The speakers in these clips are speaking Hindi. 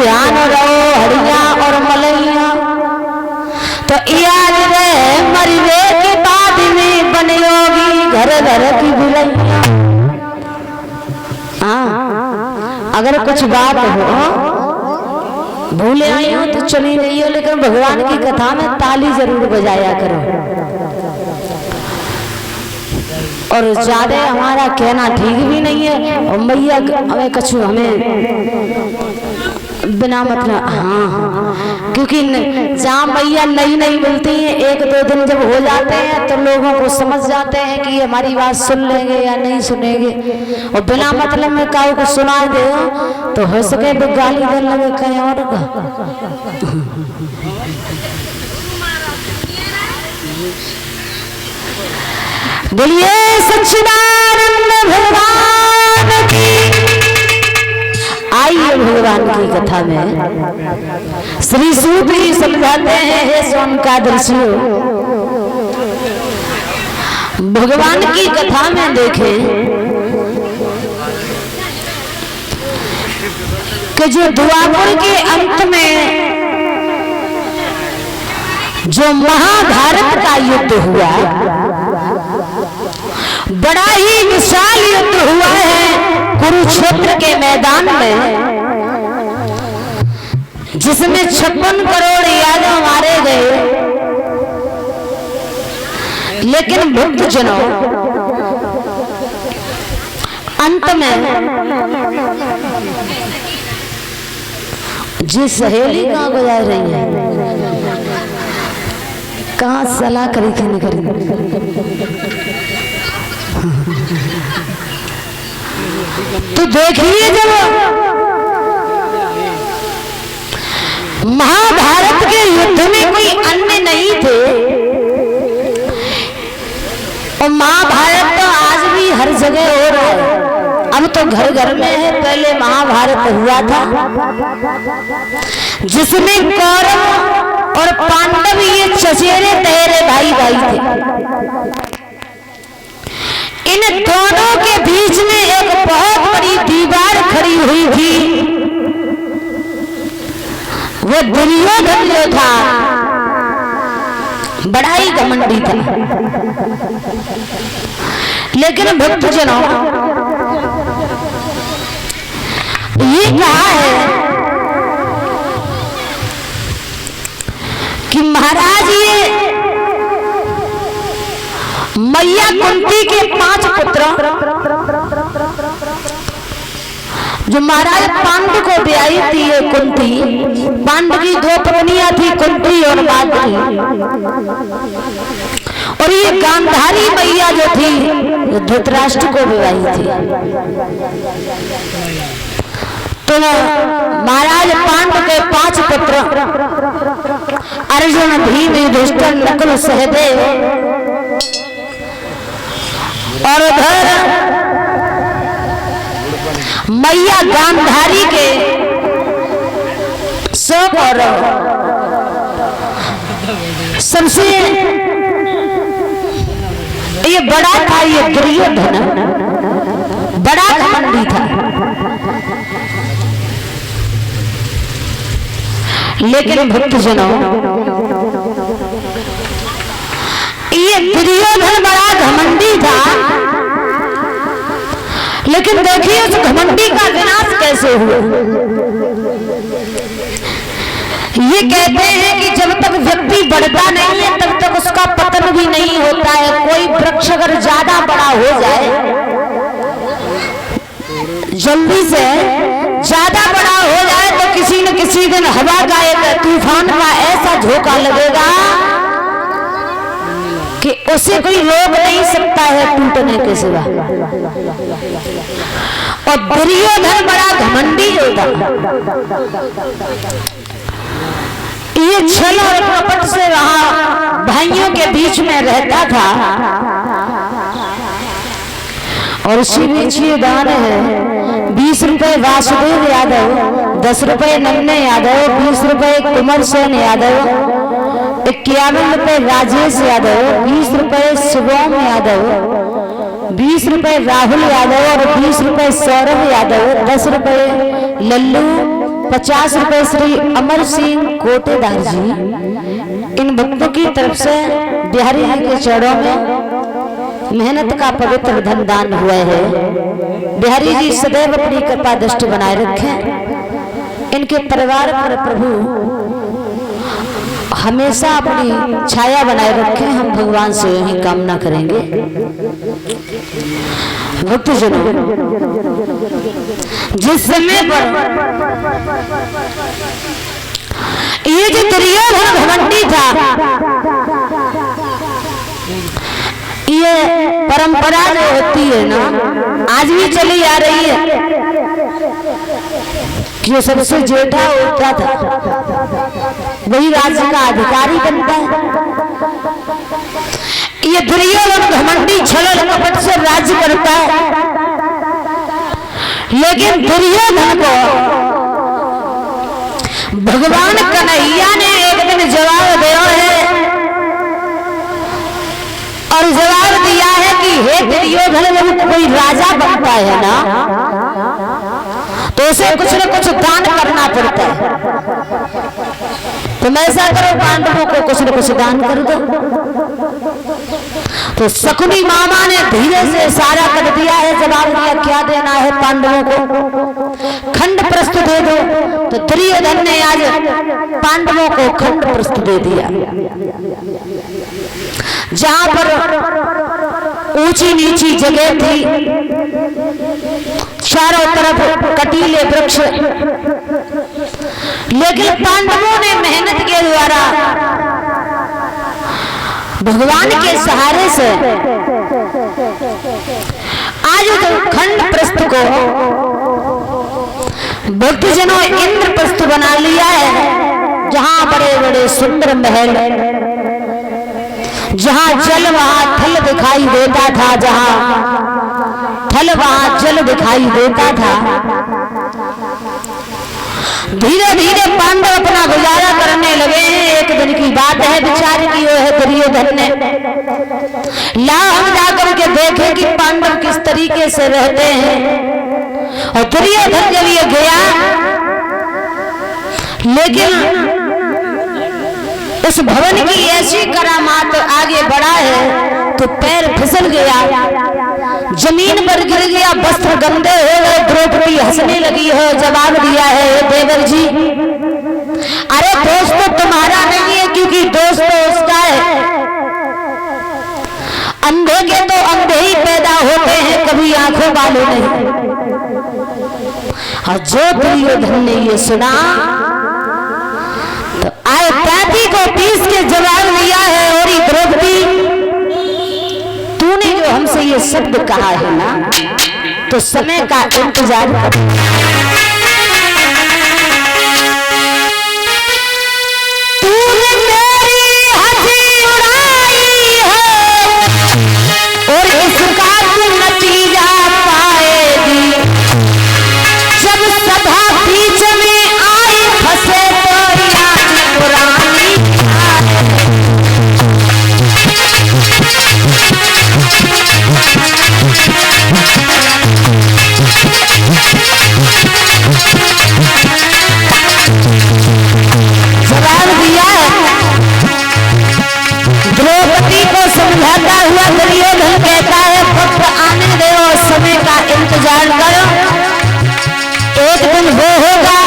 ध्यान रहो हड़िया और मलैया तो याद रहे मरवे के बाद में बनेगी घर घर की बुलैया। हाँ, अगर कुछ बात हो भूले आई हो तो चली गई हो, लेकिन भगवान की कथा में ताली जरूर बजाया करो। और ज्यादा हमारा कहना ठीक भी नहीं है और मैया हमें कछु हमें बिना मतलब हाँ, क्योंकि जहाँ मैया नई नई मिलती हैं एक दो दिन जब हो जाते हैं तो लोगों को समझ जाते हैं कि हमारी बात सुन लेंगे या नहीं सुनेंगे, और बिना मतलब में काऊ को सुना दे तो हो सके तो गाली देने लगे कहीं और का। बोलिए सच्चिदानंद भगवान की। आइए भगवान की कथा में श्री सूत जी समझाते हैं, हे सोम का दर्शियों, भगवान की कथा में देखें कि जो द्वापर के अंत में जो महाभारत का युद्ध हुआ, बड़ा ही विशाल युद्ध हुआ है कुरुक्षेत्र के मैदान में, जिसमें 56 करोड़ यादव मारे गए। लेकिन भक्तजनों अंत में जी सहेली कहाँ बजा रही है, कहाँ सलाह करी थी तो देखिए जब महाभारत के युद्ध में कोई अन्य नहीं थे, और महाभारत तो आज भी हर जगह हो रहा है, अब तो घर घर में है, पहले महाभारत हुआ था जिसमें कौरव और पांडव ये चचेरे तहेरे भाई भाई थे। इन दोनों के बीच में एक बहुत बड़ी दीवार खड़ी हुई थी, वो दुर्योधन जो था बड़ा ही घमंडी था। लेकिन भक्तजनों ये कहा है कि महाराज ये मैया कुंती के 5 पुत्र जो महाराज पांडु को ब्याही थी, ये कुंती, पांडु की 2 पत्नियां थी कुंती और माद्री, और ये गांधारी मैया जो थी धृतराष्ट्र को ब्याही थी। तो महाराज पांडु के 5 पुत्र अर्जुन, भीम, युधिष्ठिर, नकुल, सहदेव, और उधर मैया गांधारी के 100 कौरव। सबसे ये बड़ा था ये दुर्योधन, बड़ा घमंडी था। लेकिन भक्तजनों ये दुर्योधन बड़ा घमंडी था, लेकिन देखिए उस घमंडी का विनाश कैसे हुआ। ये कहते हैं कि जब तक व्यक्ति बढ़ता नहीं है तब तक उसका पतन भी नहीं होता है। कोई वृक्ष अगर ज्यादा बड़ा हो जाए, जल्दी से ज्यादा बड़ा हो जाए तो किसी न किसी दिन हवा का एक तूफान का ऐसा झोंका लगेगा कि उसे कोई रोक नहीं सकता है टूटने के सिवा। और दुर्योधन बड़ा घमंडी जो था, ये छल और कपट से वहां भाइयों के बीच में रहता था। और उसी बीच ये दान है 20 रुपए वासुदेव यादव, 10 रुपए नन्हे यादव, 20 रुपए कुमार सेन यादव, 51 रुपए राजेश यादव, 20 रुपए शिवम यादव, 20 रुपए राहुल यादव और 20 रुपए सौरभ यादव, 10 रुपए लल्लू, 50 रुपए श्री अमर सिंह कोटेदार जी, इन भक्तों की तरफ से बिहारी जी के चरणों में मेहनत का पवित्र धन दान हुआ है। बिहारी जी सदैव अपनी कृपा दृष्टि बनाए रखें, इनके परिवार पर प्रभु हमेशा अपनी छाया बनाए रखें। हम भगवान से यही कामना करेंगे। भक्तजनों, जिस समय पर ये जो दुर्योधन घमंडी था, ये परंपरा जो होती है ना, आज भी चली आ रही है कि जो सबसे जेठा होता था वही राज्य का अधिकारी बनता है। ये दुर्योधन घमंडी छल कपट से राज्य करता है, लेकिन दुर्योधन को भगवान कन्हैया ने एक दिन जवाब दिया है, और जवाब दिया है कि हे दुर्योधन, जब कोई राजा बनता है ना तो उसे कुछ न कुछ दान करना पड़ता है। तुम ऐसा करो, पांडवों को कुछ न कुछ दान कर दो। तो शकुनी मामा ने धीरे से इशारा कर दिया है, जवाब दिया क्या देना है पांडवों को? खंड प्रस्थ दे दो। तो दुर्योधन ने आज पांडवों को खंड प्रस्थ दे दिया। जहां पर ऊंची नीची जगह थी, चारों तरफ कटीले वृक्ष, लेकिन पांडवों ने मेहनत के द्वारा भगवान के सहारे से आज खंड प्रस्थ को भक्तजनों इंद्रप्रस्थ बना लिया है। जहां बड़े बड़े सुंदर महल, जहां जल वहां थल दिखाई देता था, जहां थल वहां जल दिखाई देता था। धीरे धीरे पांडव अपना गुजारा करने लगे। एक दिन की बात है, विचार की वो है दुर्योधन ने, ला हम जाकर के देखे कि पांडव किस तरीके से रहते हैं। और दुर्योधन जब ये गया, लेकिन उस भवन की ऐसी करामात आगे बढ़ा है तो पैर फिसल गया, जमीन पर गिर गया, वस्त्र गंदे हो गए। द्रौपदी हंसने लगी हो। जवाब दिया है, देवर जी, अरे दोस्त तो तुम्हारा नहीं है, क्योंकि दोस्त तो उसका है। अंधे के तो अंधे ही पैदा होते हैं, कभी आंखों वाले नहीं। और जो दुर्योधन ने ये सुना तो आए पापी को पीस के जवाब दिया है, और द्रौपदी, तूने जो हमसे ये शब्द कहा है ना, तो समय का इंतजार कर। तूने मेरी हंसी उड़ाई है और इसका तू नतीजा पाएगी। जब सभा बीच में आई फंसे तो याद पुरानी जवाब दिया है। द्रौपदी को समझाता हुआ दुर्योधन कहता है, वक्त आने दे और समय का इंतजार करो। एक दिन वो होगा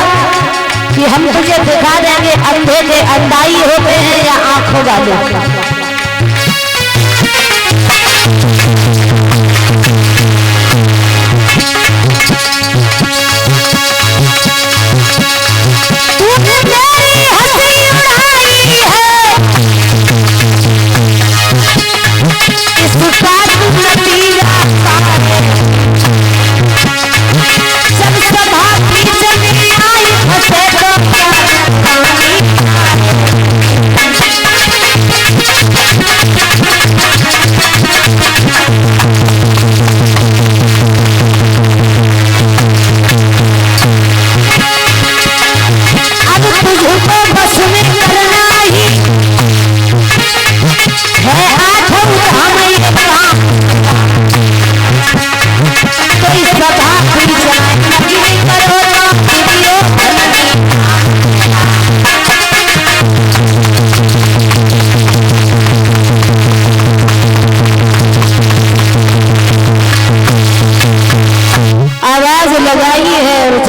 कि हम तुझे दिखा देंगे अंधे के अंधाई होते हैं या आंखों वाले।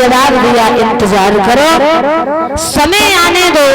जवाब दिया, इंतजार करो, समय आने दो,